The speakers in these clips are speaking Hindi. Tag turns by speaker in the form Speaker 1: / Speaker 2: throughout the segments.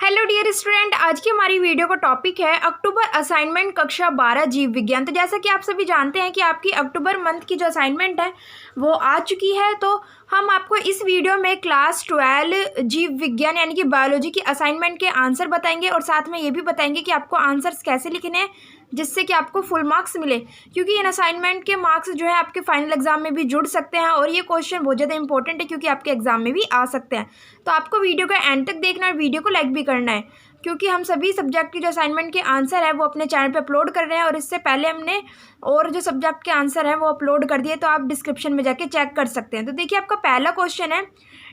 Speaker 1: हेलो डियर स्टूडेंट, आज की हमारी वीडियो का टॉपिक है अक्टूबर असाइनमेंट कक्षा 12 जीव विज्ञान। तो जैसा कि आप सभी जानते हैं कि आपकी अक्टूबर मंथ की जो असाइनमेंट है वो आ चुकी है। तो हम आपको इस वीडियो में क्लास 12 जीव विज्ञान यानी कि बायोलॉजी की असाइनमेंट के आंसर बताएंगे और साथ में ये भी बताएंगे कि आपको आंसर्स कैसे लिखने हैं जिससे कि आपको फुल मार्क्स मिले, क्योंकि इन असाइनमेंट के मार्क्स जो है आपके फाइनल एग्जाम में भी जुड़ सकते हैं और ये क्वेश्चन बहुत ज़्यादा इंपॉर्टेंट है क्योंकि आपके एग्जाम में भी आ सकते हैं। तो आपको वीडियो का एंड तक देखना है, वीडियो को लाइक भी करना है, क्योंकि हम सभी सब्जेक्ट की जो असाइनमेंट के आंसर है वो अपने चैनल पे अपलोड कर रहे हैं और इससे पहले हमने और जो सब्जेक्ट के आंसर हैं वो अपलोड कर दिए, तो आप डिस्क्रिप्शन में जाके चेक कर सकते हैं। तो देखिए, आपका पहला क्वेश्चन है,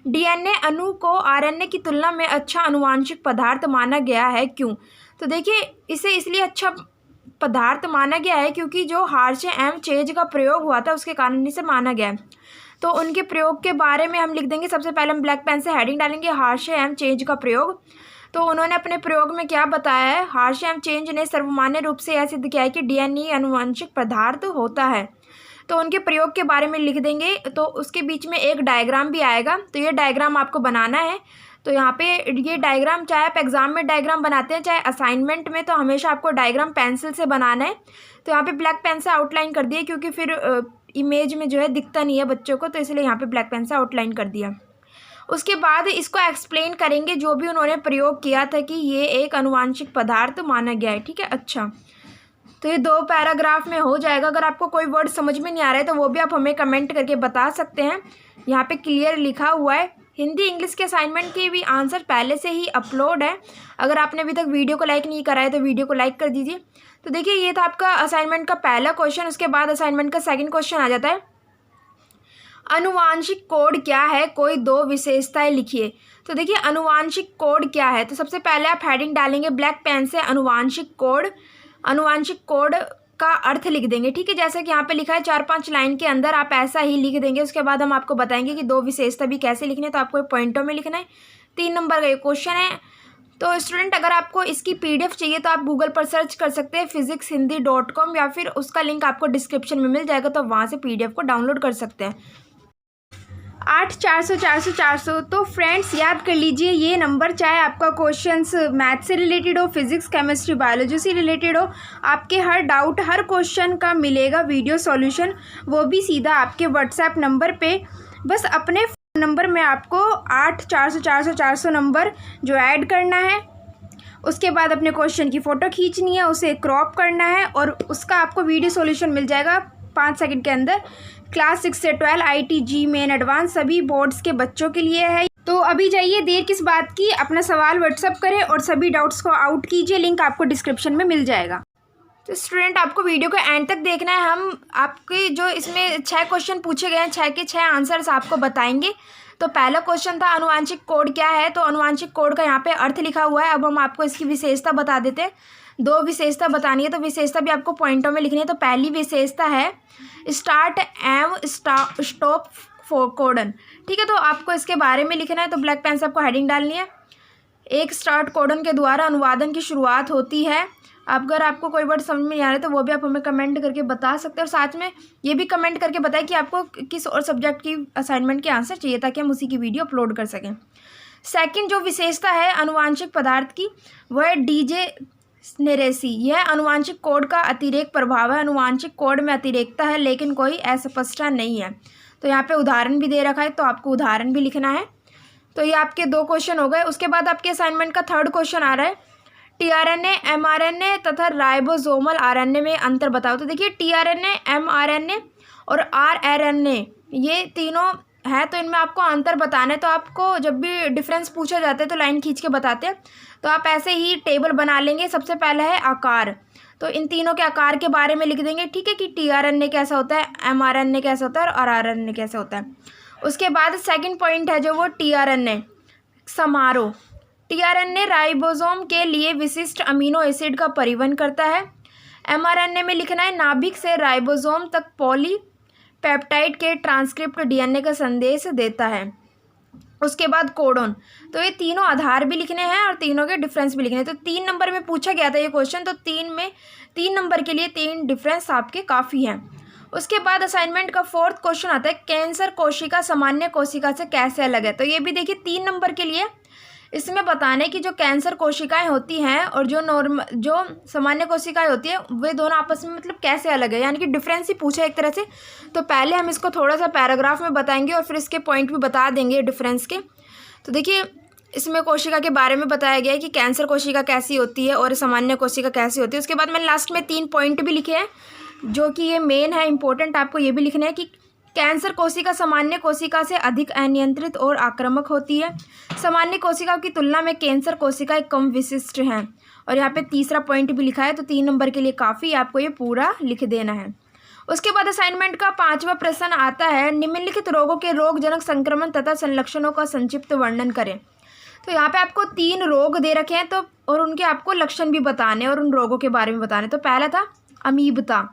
Speaker 1: डीएनए अणु को आरएनए की तुलना में अच्छा आनुवांशिक पदार्थ माना गया है, क्यों? तो देखिए, इसे इसलिए अच्छा पदार्थ माना गया है क्योंकि जो हार्शे एम चेज का प्रयोग हुआ था उसके कारण इसे माना गया है। तो उनके प्रयोग के बारे में हम लिख देंगे। सबसे पहले हम ब्लैक पेन से हेडिंग डालेंगे, हार्शे एम चेज का प्रयोग। तो उन्होंने अपने प्रयोग में क्या बताया है, हार्शे एम चेज ने सर्वमान्य रूप से यह सिद्ध किया है कि डीएनए आनुवंशिक पदार्थ होता है। तो उनके प्रयोग के बारे में लिख देंगे। तो उसके बीच में एक डायग्राम भी आएगा, तो ये डायग्राम आपको बनाना है। तो यहाँ पे ये डायग्राम, चाहे आप एग्जाम में डायग्राम बनाते हैं चाहे असाइनमेंट में, तो हमेशा आपको डायग्राम पेंसिल से बनाना है। तो यहाँ पे ब्लैक पेन से आउटलाइन कर दिया क्योंकि फिर इमेज में जो है दिखता नहीं है बच्चों को, तो इसलिए यहाँ पे ब्लैक पेन से आउटलाइन कर दिया। उसके बाद इसको एक्सप्लेन करेंगे जो भी उन्होंने प्रयोग किया था कि ये एक आनुवांशिक पदार्थ माना गया है। ठीक है, अच्छा, तो ये 2 पैराग्राफ में हो जाएगा। अगर आपको कोई वर्ड समझ में नहीं आ रहा है तो वो भी आप हमें कमेंट करके बता सकते हैं। यहाँ पे क्लियर लिखा हुआ है। हिंदी इंग्लिश के असाइनमेंट के भी आंसर पहले से ही अपलोड है। अगर आपने अभी तक वीडियो को लाइक नहीं करा है तो वीडियो को लाइक कर दीजिए। तो देखिए, ये था आपका असाइनमेंट का पहला क्वेश्चन। उसके बाद असाइनमेंट का सेकंड क्वेश्चन आ जाता है, अनुवांशिक कोड क्या है, कोई 2 विशेषताएं लिखिए। तो देखिए, अनुवांशिक कोड क्या है, तो सबसे पहले आप हेडिंग डालेंगे ब्लैक पेन से अनुवांशिक कोड। अनुवांशिक कोड का अर्थ लिख देंगे। ठीक है, जैसे कि यहाँ पे लिखा है 4-5 लाइन के अंदर आप ऐसा ही लिख देंगे। उसके बाद हम आपको बताएंगे कि 2 विशेषता भी कैसे लिखने हैं, तो आपको पॉइंटों में लिखना है। 3 नंबर का ये क्वेश्चन है। तो स्टूडेंट, अगर आपको इसकी पीडीएफ चाहिए तो आप गूगल पर सर्च कर सकते हैं physicshindy.com, या फिर उसका लिंक आपको डिस्क्रिप्शन में मिल जाएगा, तो वहाँ से पीडीएफ को डाउनलोड कर सकते हैं। 8 400 400 400। तो फ्रेंड्स, याद कर लीजिए ये नंबर, चाहे आपका क्वेश्चंस मैथ से रिलेटेड हो, फिजिक्स केमिस्ट्री बायोलॉजी से रिलेटेड हो, आपके हर डाउट हर क्वेश्चन का मिलेगा वीडियो सॉल्यूशन, वो भी सीधा आपके व्हाट्सएप नंबर पे। बस अपने फ़ोन नंबर में आपको 8 400 400 400 नंबर जो ऐड करना है, उसके बाद अपने क्वेश्चन की फ़ोटो खींचनी है, उसे क्रॉप करना है और उसका आपको वीडियो सॉल्यूशन मिल जाएगा 5 सेकंड के अंदर। क्लास 6 से 12 IIT जी मेन एडवांस सभी बोर्ड्स के बच्चों के लिए है। तो अभी जाइए, देर किस बात की, अपना सवाल व्हाट्सअप करें और सभी डाउट्स को आउट कीजिए। लिंक आपको डिस्क्रिप्शन में मिल जाएगा। तो स्टूडेंट, आपको वीडियो का एंड तक देखना है। हम आपके जो इसमें 6 क्वेश्चन पूछे गए हैं, 6 के 6 आंसर्स आपको बताएंगे। तो पहला क्वेश्चन था अनुवांशिक कोड क्या है, तो अनुवांशिक कोड का यहाँ पे अर्थ लिखा हुआ है। अब हम आपको इसकी विशेषता बता देते हैं। 2 विशेषता बतानी है, तो विशेषता भी आपको पॉइंटों में लिखनी है। तो पहली विशेषता है स्टार्ट एम स्टॉप कोडन। ठीक है, तो आपको इसके बारे में लिखना है। तो ब्लैक पेन से आपको हेडिंग डालनी है, एक स्टार्ट कोडन के द्वारा अनुवादन की शुरुआत होती है। अगर आपको कोई वर्ड समझ में नहीं आ रहा है तो वो भी आप हमें कमेंट करके बता सकते हैं, और साथ में ये भी कमेंट करके बताएं कि आपको किस और सब्जेक्ट की असाइनमेंट के आंसर चाहिए, ताकि हम उसी की वीडियो अपलोड कर सकें। सेकंड जो विशेषता है अनुवांशिक पदार्थ की, वह है डीजे नेरेसी। यह अनुवांशिक कोड का अतिरेक प्रभाव है। अनुवांशिक कोड में अतिरेकता है लेकिन कोई अस्पष्टता नहीं है। तो यहाँ पे उदाहरण भी दे रखा है, तो आपको उदाहरण भी लिखना है। तो ये आपके 2 क्वेश्चन हो गए। उसके बाद आपके असाइनमेंट का थर्ड क्वेश्चन आ रहा है, टीआरएनए एमआरएनए तथा राइबोसोमल आरएनए में अंतर बताओ। तो देखिए, टीआरएनए एमआरएनए और आरएनए ये तीनों है, तो इनमें आपको अंतर बताना है। तो आपको जब भी डिफरेंस पूछा जाता है तो लाइन खींच के बताते हैं, तो आप ऐसे ही टेबल बना लेंगे। सबसे पहला है आकार, तो इन तीनों के आकार के बारे में लिख देंगे। ठीक है, कि टीआरएनए कैसा होता है, एमआरएनए कैसा होता है और आरएनए कैसा होता है। उसके बाद सेकंड पॉइंट है जो वो टीआरएनए समारोह। टीआरएनए राइबोसोम के लिए विशिष्ट अमीनो एसिड का परिवहन करता है। एमआरएनए में लिखना है नाभिक से राइबोसोम तक पॉलीपेप्टाइड के ट्रांसक्रिप्ट डीएनए का संदेश देता है। उसके बाद कोडोन, तो ये तीनों आधार भी लिखने हैं और तीनों के डिफरेंस भी लिखने हैं। तो 3 नंबर में पूछा गया था ये क्वेश्चन, तो 3 नंबर के लिए 3 डिफरेंस आपके काफ़ी हैं। उसके बाद असाइनमेंट का 4th क्वेश्चन आता है, कैंसर कोशिका सामान्य कोशिका से कैसे अलग है। तो ये भी देखिए 3 नंबर के लिए इसमें बताना है कि जो कैंसर कोशिकाएं होती हैं और जो सामान्य कोशिकाएं होती है वे दोनों आपस में मतलब कैसे अलग है, यानी कि डिफरेंस ही पूछा एक तरह से। तो पहले हम इसको थोड़ा सा पैराग्राफ में बताएंगे और फिर इसके पॉइंट भी बता देंगे डिफरेंस के। तो देखिए इसमें कोशिका के बारे में बताया गया है कि कैंसर कोशिका कैसी होती है और सामान्य कोशिका कैसी होती है। उसके बाद मैंने लास्ट में 3 पॉइंट भी लिखे हैं जो कि ये मेन है, इंपॉर्टेंट आपको ये भी लिखना है कि कैंसर कोशिका सामान्य कोशिका से अधिक अनियंत्रित और आक्रामक होती है। सामान्य कोशिकाओं की तुलना में कैंसर कोशिकाएं कम विशिष्ट हैं। और यहाँ पे तीसरा पॉइंट भी लिखा है, तो 3 नंबर के लिए काफ़ी आपको ये पूरा लिख देना है। उसके बाद असाइनमेंट का 5वां प्रश्न आता है, निम्नलिखित रोगों के रोगजनक संक्रमण तथा संलक्षणों का संक्षिप्त वर्णन करें। तो यहाँ पे आपको 3 रोग दे रखे हैं तो और उनके आपको लक्षण भी बताने और उन रोगों के बारे में बताने। तो पहला था अमीबता,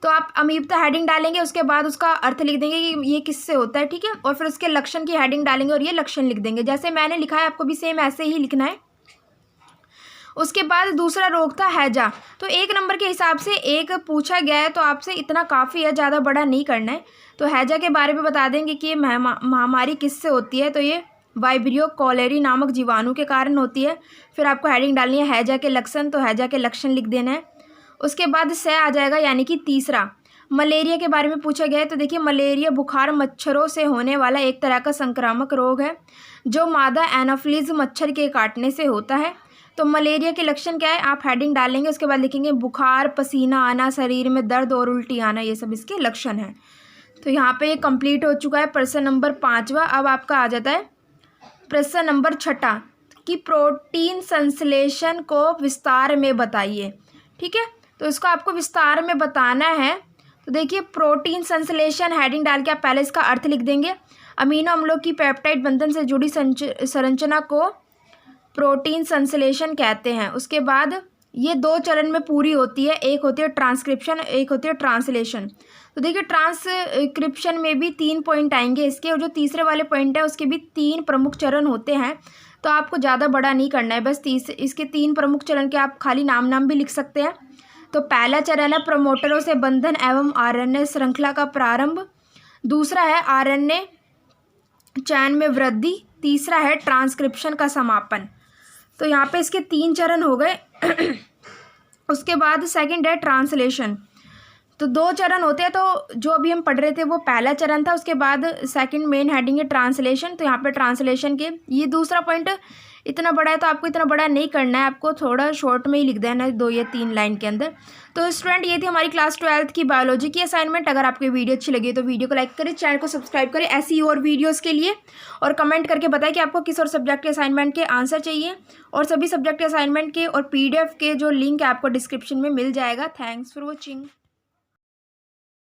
Speaker 1: तो आप अमीबता हेडिंग डालेंगे, उसके बाद उसका अर्थ लिख देंगे कि ये किससे होता है, ठीक है, और फिर उसके लक्षण की हेडिंग डालेंगे और ये लक्षण लिख देंगे। जैसे मैंने लिखा है आपको भी सेम ऐसे ही लिखना है। उसके बाद दूसरा रोग था हैजा, तो 1 नंबर के हिसाब से 1 पूछा गया है तो आपसे इतना काफ़ी है, ज़्यादा बड़ा नहीं करना है। तो हैजा के बारे में बता देंगे कि ये महामारी किससे होती है, तो ये वाइब्रियो कॉलेरी नामक जीवाणु के कारण होती है। फिर आपको हेडिंग डालनी है हैजा के लक्षण, तो हैजा के लक्षण लिख देना है। उसके बाद से आ जाएगा यानी कि तीसरा मलेरिया के बारे में पूछा गया है। तो देखिए मलेरिया बुखार मच्छरों से होने वाला एक तरह का संक्रामक रोग है जो मादा एनाफिलीज मच्छर के काटने से होता है। तो मलेरिया के लक्षण क्या है आप हेडिंग डालेंगे, उसके बाद लिखेंगे बुखार, पसीना आना, शरीर में दर्द और उल्टी आना, ये सब इसके लक्षण हैं। तो यहाँ पे ये कंप्लीट हो चुका है प्रश्न नंबर 5वां। अब आपका आ जाता है प्रश्न नंबर 6 कि प्रोटीन संश्लेषण को विस्तार में बताइए, ठीक है। तो इसको आपको विस्तार में बताना है। तो देखिए प्रोटीन संश्लेषण हेडिंग डाल के आप पहले इसका अर्थ लिख देंगे। अमीनो अम्लों की पेप्टाइड बंधन से जुड़ी संरचना को प्रोटीन संश्लेषण कहते हैं। उसके बाद ये 2 चरण में पूरी होती है, एक होती है ट्रांसक्रिप्शन, एक होती है ट्रांसलेशन। तो देखिए ट्रांसक्रिप्शन में भी 3 पॉइंट आएंगे इसके, और जो तीसरे वाले पॉइंट है उसके भी 3 प्रमुख चरण होते हैं। तो आपको ज़्यादा बड़ा नहीं करना है, बस इसके 3 प्रमुख चरण के आप खाली नाम भी लिख सकते हैं। तो पहला चरण है प्रमोटरों से बंधन एवं आरएनए श्रृंखला का प्रारंभ, दूसरा है आरएनए चयन में वृद्धि, तीसरा है ट्रांसक्रिप्शन का समापन। तो यहाँ पे इसके 3 चरण हो गए। उसके बाद सेकंड है ट्रांसलेशन, तो 2 चरण होते हैं। तो जो अभी हम पढ़ रहे थे वो पहला चरण था, उसके बाद सेकंड मेन हेडिंग है ट्रांसलेशन। तो यहाँ पे ट्रांसलेशन के ये दूसरा पॉइंट इतना बड़ा है तो आपको इतना बड़ा नहीं करना है, आपको थोड़ा शॉर्ट में ही लिख देना है 2 या 3 लाइन के अंदर। तो स्टूडेंट ये थी हमारी क्लास 12th की बायोलॉजी की असाइनमेंट। अगर आपको वीडियो अच्छी लगी तो वीडियो को लाइक करें, चैनल को सब्सक्राइब करें ऐसी और वीडियोज़ के लिए, और कमेंट करके बताएं कि आपको किस और सब्जेक्ट के असाइनमेंट के आंसर चाहिए। और सभी सब्जेक्ट के असाइनमेंट के और PDF के जो लिंक है आपको डिस्क्रिप्शन में मिल जाएगा। Thanks for watching.